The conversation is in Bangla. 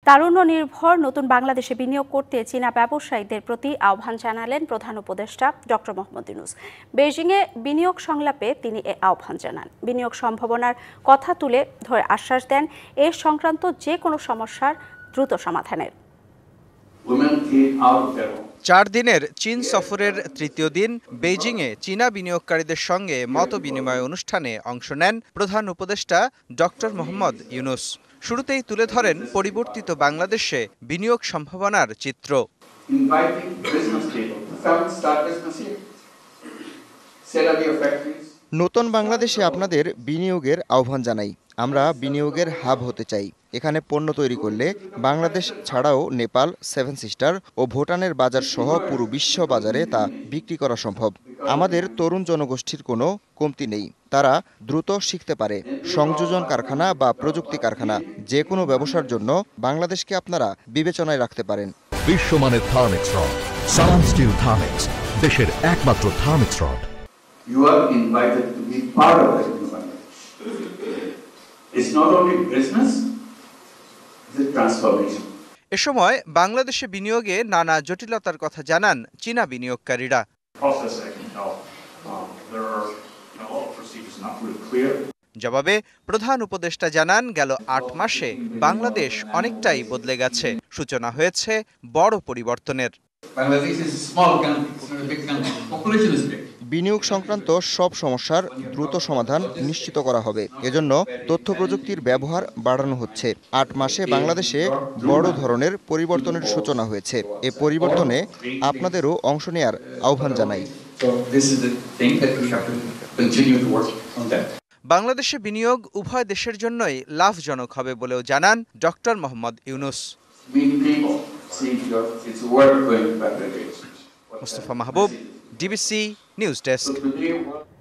তারুণ্য নির্ভর নতুন বাংলাদেশে বিনিয়োগ করতে চীনা ব্যবসায়ীদের প্রতি আহ্বান জানালেন প্রধান উপদেষ্টা ডক্টর মোহাম্মদ ইউনূস। বেইজিংয়ে বিনিয়োগ সংলাপে তিনি এ আহ্বান জানান। বিনিয়োগ সম্ভাবনার কথা তুলে ধরে আশ্বাস দেন এ সংক্রান্ত যে কোনো সমস্যার দ্রুত সমাধানের। 4 দিনের চীন সফরের তৃতীয় দিন বেইজিংয়ে চীনা বিনিয়োগকারীদের সঙ্গে মতবিনিময় অনুষ্ঠানে অংশ নেন প্রধান উপদেষ্টা ডক্টর মোহাম্মদ ইউনূস। শুরুতেই তুলে ধরেন পরিবর্তিত বাংলাদেশে বিনিয়োগ সম্ভাবনার চিত্র। নতুন বাংলাদেশে আপনাদের বিনিয়োগের আহ্বান জানাই। আমরা বিনিয়োগের হাব হতে চাই। এখানে পণ্য তৈরি করলে বাংলাদেশ ছাড়াও নেপাল, সেভেন সিস্টার ও ভুটানের বাজার সহ পুরো বিশ্ব বাজারে তা বিক্রি করা সম্ভব। আমাদের তরুণ জনগোষ্ঠীর কোনো কমতি নেই। তারা দ্রুত শিখতে পারে। সংযোজন কারখানা বা প্রযুক্তি কারখানা যে কোনো ব্যবসার জন্য বাংলাদেশকে আপনারা বিবেচনায় রাখতে পারেন। বিশ্বমানের থার্মিক্স রড, সালাম স্টিল থার্মিক্স, দেশের একমাত্র Thermex rod. You are invited to be part of that new Bangladesh. It's not only business, it's a transformation. এ সময় বাংলাদেশে বিনিয়োগে নানা জটিলতার কথা জানান চীনা বিনিয়োগকারীরা। জবাবে প্রধান উপদেষ্টা জানান, গেল 8 মাসে বাংলাদেশ অনেকটাই বদলে গেছে। সূচনা হয়েছে বড় পরিবর্তনের। বিনিয়োগ সংক্রান্ত সব সমস্যার দ্রুত সমাধান নিশ্চিত করা হবে। এজন্য তথ্য প্রযুক্তির ব্যবহার বাড়ানো হচ্ছে। 8 মাসে বাংলাদেশে বড় ধরনের পরিবর্তনের সূচনা হয়েছে। এ পরিবর্তনে আপনাদেরও অংশ নেয়ার আহ্বান জানাই। বাংলাদেশে বিনিয়োগ উভয় দেশের জন্যই লাভজনক হবে বলেও জানান ডক্টর মোহাম্মদ ইউনূস। মুস্তাফা মাহবুব, ডিবিসি নিউজ ডেস্ক।